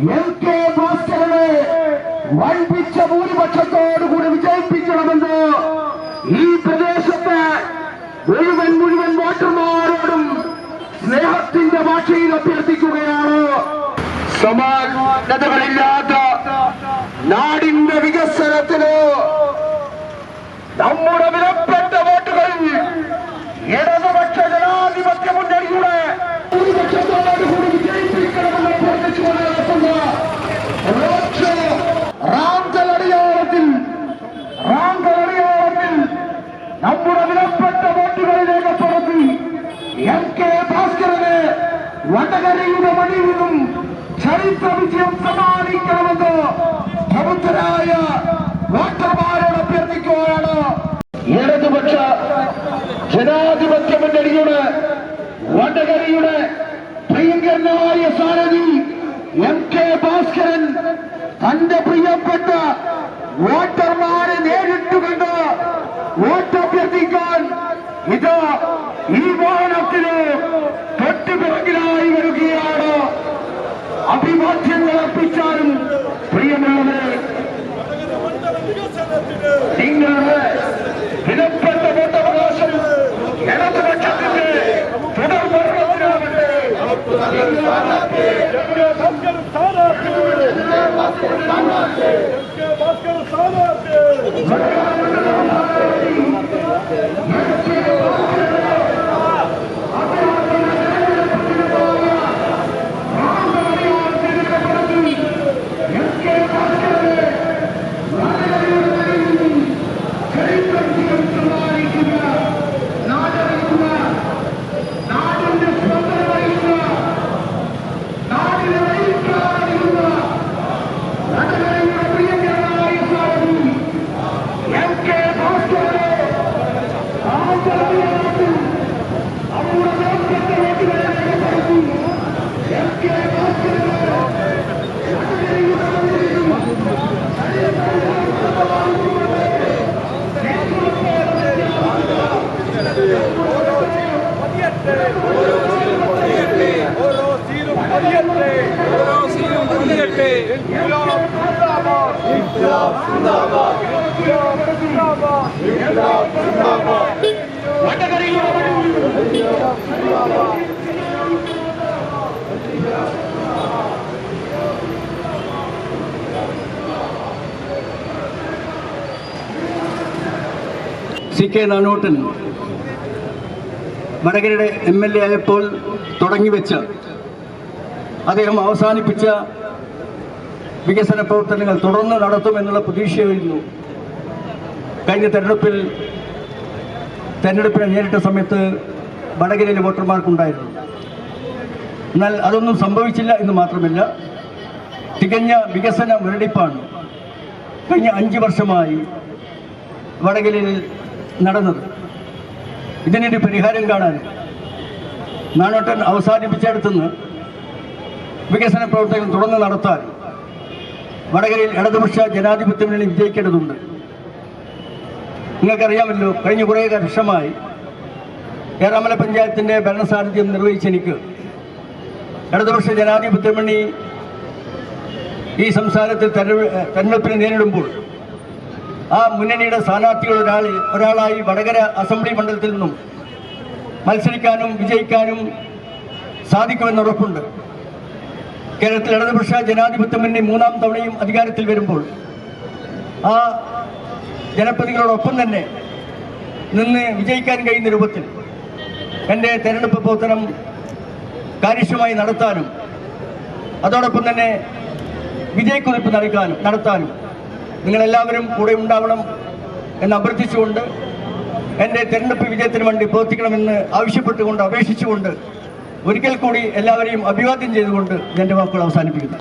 LK ഭാസ്കരനെ വൻപിച്ച ഭൂരിപക്ഷത്തോടുകൂടി വിജയിപ്പിക്കണമെന്ന് ഈ പ്രദേശത്തെ മുഴുവൻ വോട്ടർമാരോടും സ്നേഹത്തിന്റെ ഭാഷയിൽ അഭ്യർത്ഥിക്കുകയാണ്. സമാനതകളില്ലാത്ത നാടിന്റെ വികസനത്തിന് നമ്മുടെ വിലപ്പെട്ട വോട്ടുകൾ ഇടതുപക്ഷ ജനാധിപത്യ മുന്നണിയുടെ ഭൂരിപക്ഷത്തോടുകൂടി വിജയിപ്പിക്കണമെന്ന് അഭ്യർത്ഥിച്ചുകൊണ്ട് നടത്തുന്ന റാംകലടിയാളത്തിൽ നമ്മുടെ വിലപ്പെട്ട വോട്ടുകൾ രേഖപ്പെടുത്തി LK ഭാസ്കരന് വടകരയുടെ മടിയിൽ നിന്നും ചരിത്ര വിജയം സമ്മാനിക്കണമെന്ന് പ്രബുദ്ധരായ വോട്ടർമാരോട് അഭ്യർത്ഥിക്കുകയാണ്. ഇടതുപക്ഷ ജനാധിപത്യ മുന്നണിയുടെ വടകരയുടെ പ്രിയങ്കരനായ സാരഥി LK ഭാസ്കരൻ തന്റെ പ്രിയപ്പെട്ട വോട്ടർമാരെ നേരിട്ടുകൊണ്ട് വോട്ടഭ്യർത്ഥിക്കാൻ ഇത് ഈ വാഹനത്തിന് തൊട്ടുപിറകിലായി വരികയാണ്. അഭിവാദ്യങ്ങൾ അർപ്പിച്ചാലും പ്രിയമുള്ളവരെ, നിങ്ങളുടെ വിലപ്പെട്ട വോട്ടവകാശം ഇടതുപക്ഷത്തിന്റെ തുടർ ഭരണത്തിനാവട്ടെ. CK നാനോട്ടൻ വടകരയുടെ MLA ആയപ്പോൾ തുടങ്ങിവെച്ച, അദ്ദേഹം അവസാനിപ്പിച്ച വികസന പ്രവർത്തനങ്ങൾ തുടർന്ന് നടത്തുമെന്നുള്ള പ്രതീക്ഷയായിരുന്നു കഴിഞ്ഞ തെരഞ്ഞെടുപ്പിനെ നേരിട്ട സമയത്ത് വടകരയിലെ വോട്ടർമാർക്കുണ്ടായിരുന്നു. എന്നാൽ അതൊന്നും സംഭവിച്ചില്ല എന്ന് മാത്രമല്ല, തികഞ്ഞ വികസന മുരടിപ്പാണ് കഴിഞ്ഞ 5 വർഷമായി വടകരയിൽ നടന്നത്. ഇതിനൊരു പരിഹാരം കാണാൻ നാനോട്ടൻ അവസാനിപ്പിച്ചെടുത്തുനിന്ന് വികസന പ്രവർത്തനങ്ങൾ തുടർന്ന് നടത്താൻ വടകരയിൽ ഇടതുപക്ഷ ജനാധിപത്യ മുന്നണി വിജയിക്കേണ്ടതുണ്ട്. നിങ്ങൾക്കറിയാമല്ലോ, കഴിഞ്ഞ കുറേ വർഷമായി ഏറാമല പഞ്ചായത്തിൻ്റെ ഭരണസാരഥ്യം നിർവഹിച്ച എനിക്ക് ഇടതുപക്ഷ ജനാധിപത്യ മുന്നണി ഈ സംസ്ഥാനത്തിൽ തെരഞ്ഞെടുപ്പിനെ നേരിടുമ്പോൾ ആ മുന്നണിയുടെ സ്ഥാനാർത്ഥികൾ ഒരാളായി വടകര അസംബ്ലി മണ്ഡലത്തിൽ നിന്നും മത്സരിക്കാനും വിജയിക്കാനും സാധിക്കുമെന്ന് ഉറപ്പുണ്ട്. കേരളത്തിൽ ഇടതുപക്ഷ ജനാധിപത്യ മുന്നണി 3ാം തവണയും അധികാരത്തിൽ വരുമ്പോൾ ആ ജനപ്രതിനിധികളോടൊപ്പം തന്നെ നിന്ന് വിജയിക്കാൻ കഴിയുന്ന രൂപത്തിൽ എൻ്റെ തെരഞ്ഞെടുപ്പ് പ്രവർത്തനം കാര്യക്ഷമമായി നടത്താനും അതോടൊപ്പം തന്നെ വിജയക്കുറിപ്പ് നടത്താനും നിങ്ങളെല്ലാവരും കൂടെ ഉണ്ടാവണം എന്ന് അഭ്യർത്ഥിച്ചുകൊണ്ട് എൻ്റെ തെരഞ്ഞെടുപ്പ് വിജയത്തിന് വേണ്ടി പ്രവർത്തിക്കണമെന്ന് ആവശ്യപ്പെട്ടുകൊണ്ട് അപേക്ഷിച്ചുകൊണ്ട് ഒരിക്കൽ കൂടി എല്ലാവരെയും അഭിവാദ്യം ചെയ്തുകൊണ്ട് എൻ്റെ വാക്കുകൾ അവസാനിപ്പിക്കുന്നു.